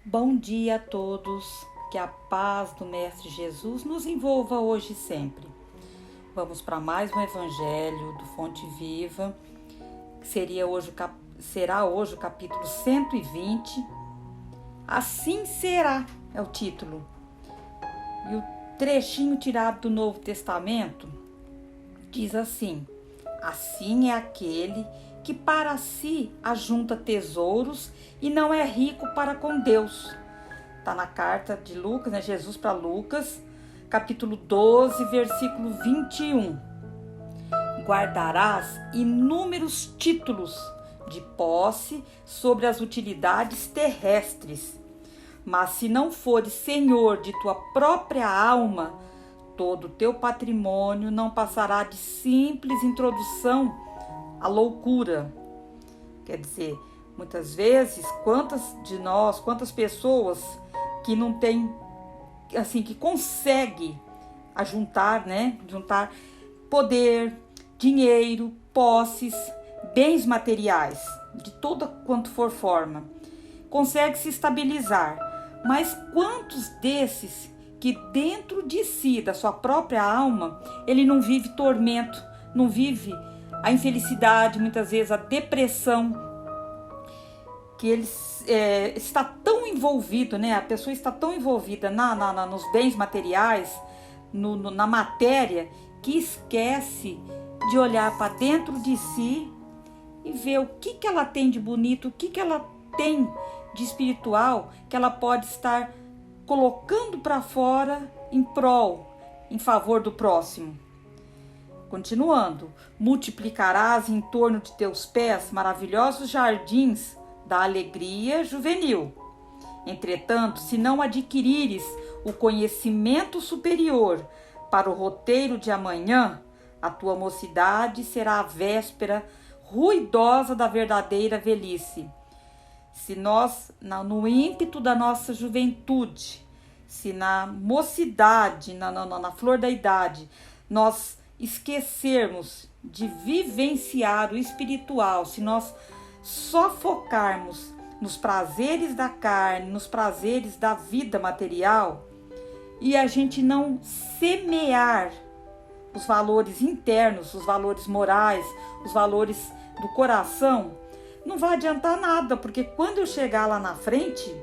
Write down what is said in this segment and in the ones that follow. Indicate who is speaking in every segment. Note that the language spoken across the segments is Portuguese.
Speaker 1: Bom dia a todos, que a paz do Mestre Jesus nos envolva hoje e sempre. Vamos para mais um Evangelho do Fonte Viva, que será hoje o capítulo 120. Assim será, é o título. E o trechinho tirado do Novo Testamento diz assim: assim é aquele que para si ajunta tesouros e não é rico para com Deus. Está na carta de Lucas, né? Jesus para Lucas, capítulo 12, versículo 21. Guardarás inúmeros títulos de posse sobre as utilidades terrestres, mas se não fores senhor de tua própria alma, todo o teu patrimônio não passará de simples introdução à loucura. Quer dizer, muitas vezes, quantas pessoas que não tem, assim, que consegue juntar poder, dinheiro, posses, bens materiais, de toda quanto for forma, consegue se estabilizar. Mas quantos desses que dentro de si, da sua própria alma, ele não vive tormento, não vive a infelicidade, muitas vezes a depressão, que ele está tão envolvido, né? A pessoa está tão envolvida nos bens materiais, na matéria, que esquece de olhar para dentro de si e ver o que ela tem de bonito, o que ela tem de espiritual, que ela pode estar colocando para fora em favor do próximo. Continuando, multiplicarás em torno de teus pés maravilhosos jardins da alegria juvenil. Entretanto, se não adquirires o conhecimento superior para o roteiro de amanhã, a tua mocidade será a véspera ruidosa da verdadeira velhice. Se nós, no ímpeto da nossa juventude, se na mocidade, na flor da idade, nós esquecermos de vivenciar o espiritual, se nós só focarmos nos prazeres da carne, nos prazeres da vida material, e a gente não semear os valores internos, os valores morais, os valores do coração, não vai adiantar nada, porque quando eu chegar lá na frente,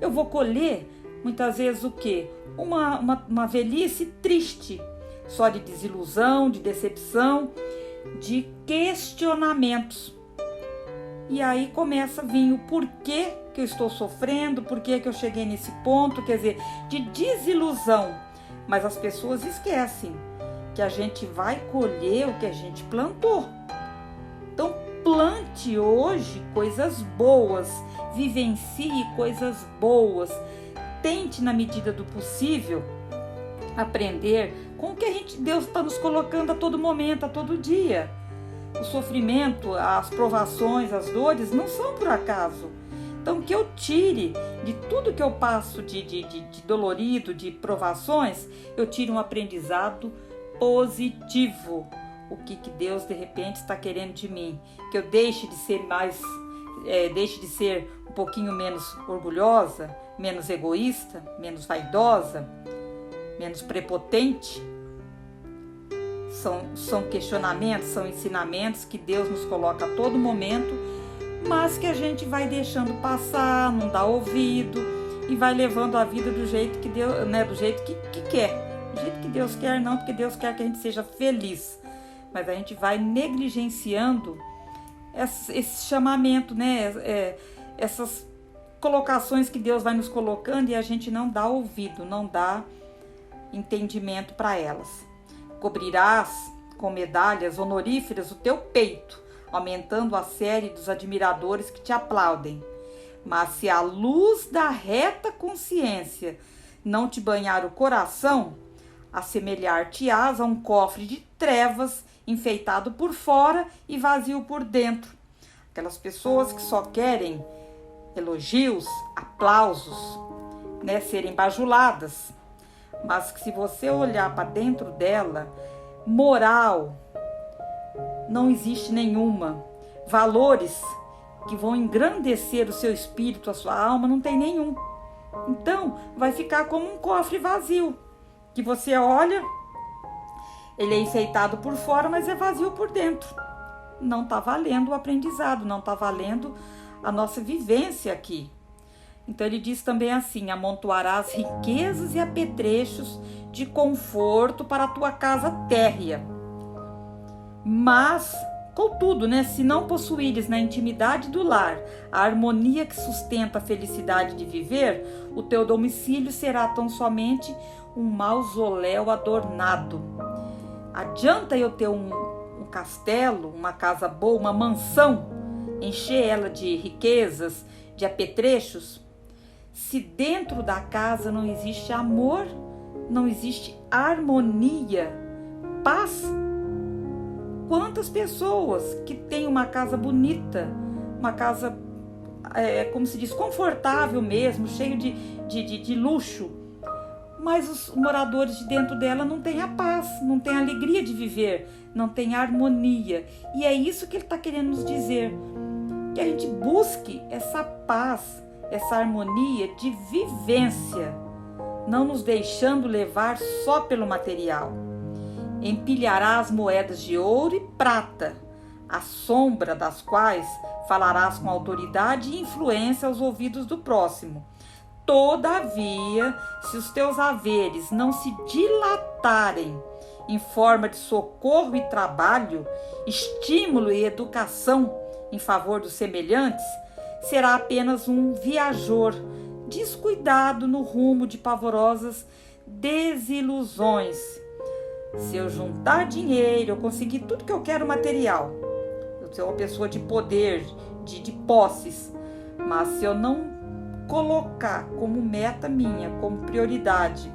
Speaker 1: eu vou colher muitas vezes o quê? Uma velhice triste, só de desilusão, de decepção, de questionamentos. E aí começa a vir o porquê que eu estou sofrendo, porquê que eu cheguei nesse ponto, quer dizer, de desilusão. Mas as pessoas esquecem que a gente vai colher o que a gente plantou. Então, plante hoje coisas boas, vivencie coisas boas, tente na medida do possível aprender com o que Deus está nos colocando a todo momento, a todo dia. O sofrimento, as provações, as dores não são por acaso. Então, que eu tire de tudo que eu passo de dolorido, de provações, eu tire um aprendizado positivo. O que Deus de repente está querendo de mim? Que eu deixe de ser deixe de ser um pouquinho menos orgulhosa, menos egoísta, menos vaidosa, menos prepotente. São questionamentos, são ensinamentos que Deus nos coloca a todo momento, mas que a gente vai deixando passar, não dá ouvido e vai levando a vida do jeito que Deus, do jeito que quer. Do jeito que Deus quer, não, porque Deus quer que a gente seja feliz. Mas a gente vai negligenciando esse chamamento, essas colocações que Deus vai nos colocando e a gente não dá ouvido, não dá entendimento para elas. Cobrirás com medalhas honoríferas o teu peito, aumentando a série dos admiradores que te aplaudem. Mas se a luz da reta consciência não te banhar o coração, assemelhar-te-ás a um cofre de trevas enfeitado por fora e vazio por dentro. Aquelas pessoas que só querem elogios, aplausos, serem bajuladas. Mas que se você olhar para dentro dela, moral não existe nenhuma. Valores que vão engrandecer o seu espírito, a sua alma, não tem nenhum. Então, vai ficar como um cofre vazio, que você olha, ele é enfeitado por fora, mas é vazio por dentro. Não está valendo o aprendizado, não está valendo a nossa vivência aqui. Então ele diz também assim: amontoarás riquezas e apetrechos de conforto para a tua casa térrea. Mas, contudo, se não possuíres na intimidade do lar a harmonia que sustenta a felicidade de viver, o teu domicílio será tão somente um mausoléu adornado. Adianta eu ter um castelo, uma casa boa, uma mansão, encher ela de riquezas, de apetrechos, se dentro da casa não existe amor, não existe harmonia, paz? Quantas pessoas que têm uma casa bonita, uma casa, como se diz, confortável mesmo, cheio de luxo, mas os moradores de dentro dela não têm a paz, não têm a alegria de viver, não têm a harmonia. E é isso que ele está querendo nos dizer, que a gente busque essa paz, essa harmonia de vivência, não nos deixando levar só pelo material. Empilharás moedas de ouro e prata, à sombra das quais falarás com autoridade e influência aos ouvidos do próximo. Todavia, se os teus haveres não se dilatarem em forma de socorro e trabalho, estímulo e educação em favor dos semelhantes, será apenas um viajor descuidado no rumo de pavorosas desilusões. Se eu juntar dinheiro, eu conseguir tudo que eu quero material, eu sou uma pessoa de poder, de posses, mas se eu não colocar como meta minha, como prioridade,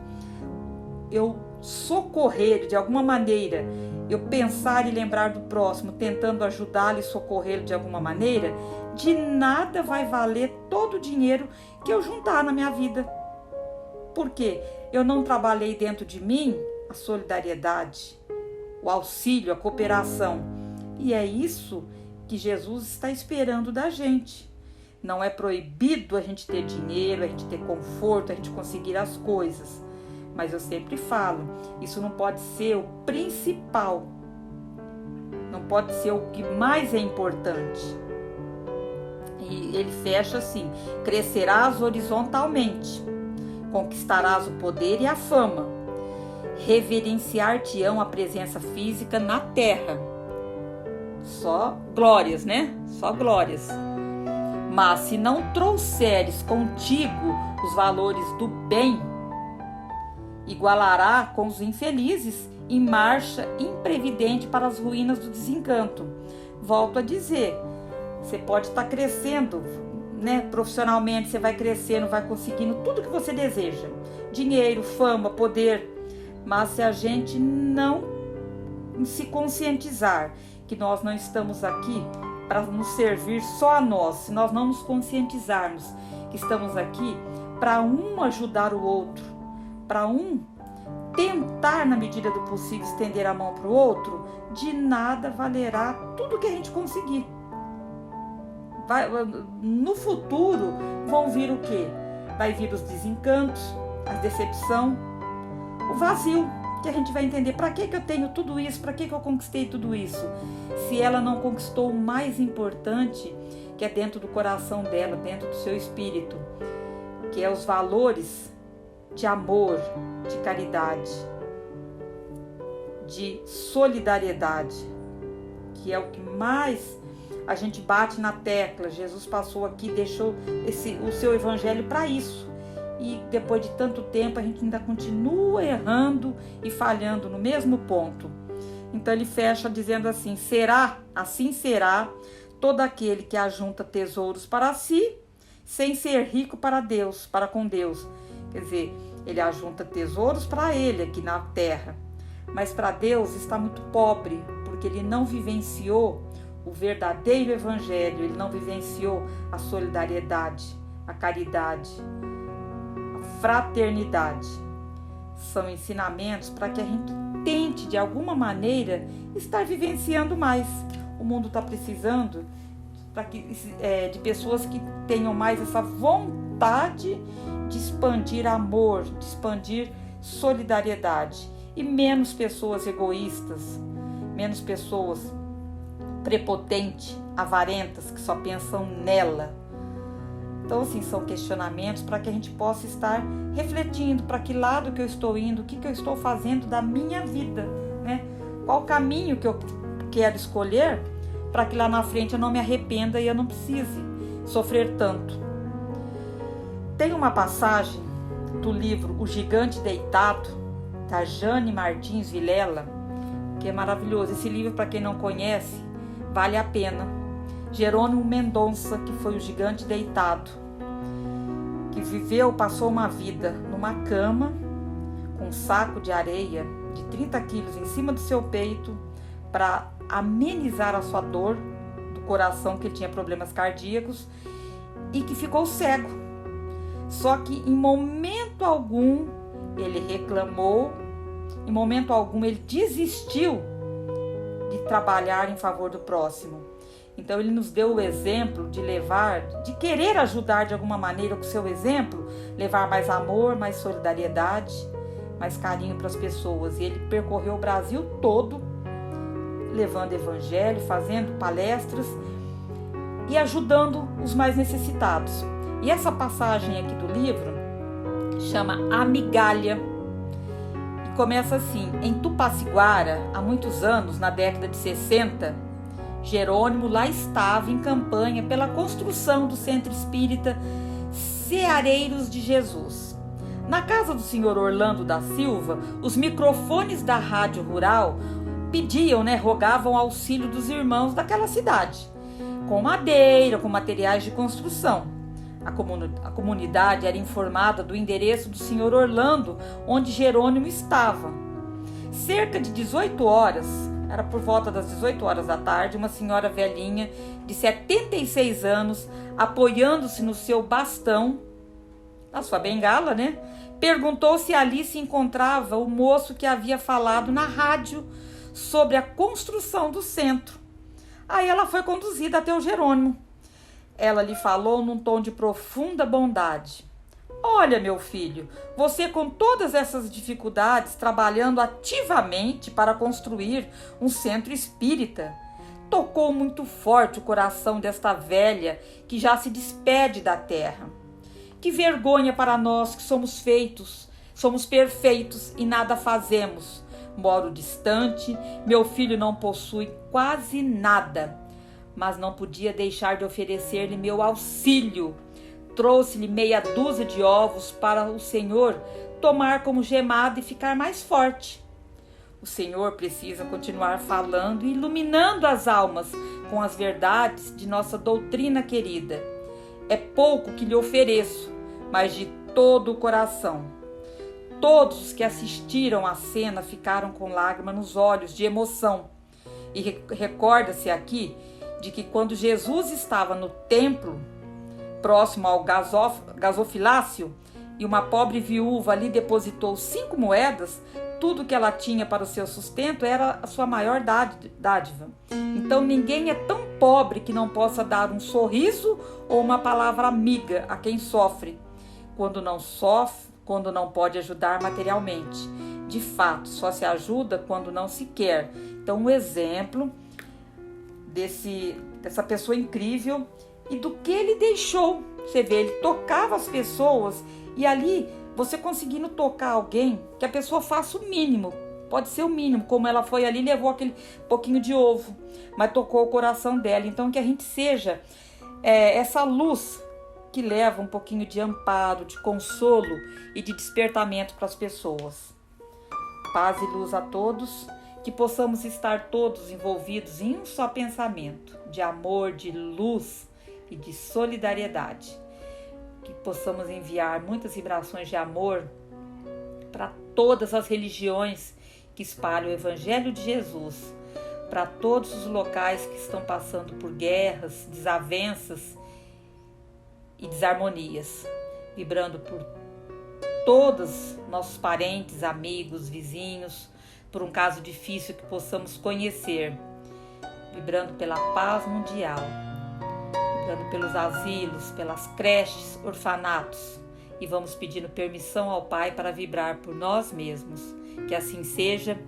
Speaker 1: eu socorrer de alguma maneira, eu pensar e lembrar do próximo, tentando ajudá-lo e socorrê-lo de alguma maneira, de nada vai valer todo o dinheiro que eu juntar na minha vida. Por quê? Eu não trabalhei dentro de mim a solidariedade, o auxílio, a cooperação. E é isso que Jesus está esperando da gente. Não é proibido a gente ter dinheiro, a gente ter conforto, a gente conseguir as coisas. Mas eu sempre falo, isso não pode ser o principal. Não pode ser o que mais é importante. E ele fecha assim: crescerás horizontalmente, conquistarás o poder e a fama, reverenciar-te-ão a presença física na terra. Só glórias, Só glórias. Mas se não trouxeres contigo os valores do bem, igualará com os infelizes em marcha imprevidente para as ruínas do desencanto. Volto a dizer, você pode estar crescendo, profissionalmente, você vai crescendo, vai conseguindo tudo que você deseja. Dinheiro, fama, poder. Mas se a gente não se conscientizar que nós não estamos aqui para nos servir só a nós, se nós não nos conscientizarmos que estamos aqui para um ajudar o outro, para um tentar, na medida do possível, estender a mão para o outro, de nada valerá tudo que a gente conseguir. No futuro vão vir o quê? Vai vir os desencantos, a decepção, o vazio, que a gente vai entender para que eu tenho tudo isso, para que eu conquistei tudo isso, se ela não conquistou o mais importante, que é dentro do coração dela, dentro do seu espírito, que é os valores de amor, de caridade, de solidariedade, que é o que mais a gente bate na tecla. Jesus passou aqui, deixou o seu evangelho para isso. E depois de tanto tempo a gente ainda continua errando e falhando no mesmo ponto. Então ele fecha dizendo assim: assim será todo aquele que ajunta tesouros para si, sem ser rico para Deus, para com Deus. Quer dizer, ele ajunta tesouros para ele aqui na terra, mas para Deus está muito pobre, porque ele não vivenciou o verdadeiro evangelho, ele não vivenciou a solidariedade, a caridade, fraternidade. São ensinamentos para que a gente tente de alguma maneira estar vivenciando mais. O mundo está precisando de pessoas que tenham mais essa vontade de expandir amor, de expandir solidariedade e menos pessoas egoístas, menos pessoas prepotentes, avarentas, que só pensam nela. Então, assim, são questionamentos para que a gente possa estar refletindo para que lado que eu estou indo, o que eu estou fazendo da minha vida, né? Qual o caminho que eu quero escolher para que lá na frente eu não me arrependa e eu não precise sofrer tanto. Tem uma passagem do livro O Gigante Deitado, da Jane Martins Vilela, que é maravilhoso. Esse livro, para quem não conhece, vale a pena. Jerônimo Mendonça, que foi o gigante deitado, que passou uma vida numa cama, com um saco de areia de 30 quilos em cima do seu peito, para amenizar a sua dor do coração, que ele tinha problemas cardíacos, e que ficou cego. Só que em momento algum ele reclamou, em momento algum ele desistiu de trabalhar em favor do próximo. Então ele nos deu o exemplo de de querer ajudar de alguma maneira com o seu exemplo, levar mais amor, mais solidariedade, mais carinho para as pessoas. E ele percorreu o Brasil todo, levando evangelho, fazendo palestras e ajudando os mais necessitados. E essa passagem aqui do livro chama A Migalha. E começa assim: em Tupaciguara, há muitos anos, na década de 60, Jerônimo lá estava em campanha pela construção do Centro Espírita Ceareiros de Jesus. Na casa do senhor Orlando da Silva, os microfones da rádio rural pediam, rogavam auxílio dos irmãos daquela cidade, com madeira, com materiais de construção. A comunidade era informada do endereço do senhor Orlando, onde Jerônimo estava. Cerca de 18 horas, era por volta das 18 horas da tarde, uma senhora velhinha de 76 anos, apoiando-se no seu bastão, na sua bengala, perguntou se ali se encontrava o moço que havia falado na rádio sobre a construção do centro. Aí ela foi conduzida até o Jerônimo. Ela lhe falou num tom de profunda bondade: olha, meu filho, você com todas essas dificuldades, trabalhando ativamente para construir um centro espírita, tocou muito forte o coração desta velha que já se despede da terra. Que vergonha para nós que somos perfeitos e nada fazemos. Moro distante, meu filho não possui quase nada, mas não podia deixar de oferecer-lhe meu auxílio. Trouxe-lhe meia dúzia de ovos para o senhor tomar como gemada e ficar mais forte. O senhor precisa continuar falando e iluminando as almas com as verdades de nossa doutrina querida. É pouco que lhe ofereço, mas de todo o coração. Todos os que assistiram à cena ficaram com lágrimas nos olhos de emoção. E recorda-se aqui de que quando Jesus estava no templo, próximo ao gasofilácio, e uma pobre viúva ali depositou 5 moedas, tudo que ela tinha para o seu sustento era a sua maior dádiva. Então ninguém é tão pobre que não possa dar um sorriso ou uma palavra amiga a quem sofre, quando não pode ajudar materialmente. De fato, só se ajuda quando não se quer. Então, um exemplo dessa pessoa incrível e do que ele deixou. Você vê, ele tocava as pessoas e ali, você conseguindo tocar alguém, que a pessoa faça o mínimo, pode ser o mínimo, como ela foi ali, levou aquele pouquinho de ovo, mas tocou o coração dela. Então, que a gente seja essa luz que leva um pouquinho de amparo, de consolo e de despertamento para as pessoas. Paz e luz a todos, que possamos estar todos envolvidos em um só pensamento, de amor, de luz e de solidariedade. Que possamos enviar muitas vibrações de amor para todas as religiões que espalham o Evangelho de Jesus, para todos os locais que estão passando por guerras, desavenças e desarmonias, vibrando por todos nossos parentes, amigos, vizinhos, por um caso difícil que possamos conhecer, vibrando pela paz mundial, vibrando pelos asilos, pelas creches, orfanatos e vamos pedindo permissão ao Pai para vibrar por nós mesmos. Que assim seja,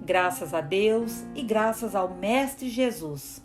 Speaker 1: graças a Deus e graças ao Mestre Jesus.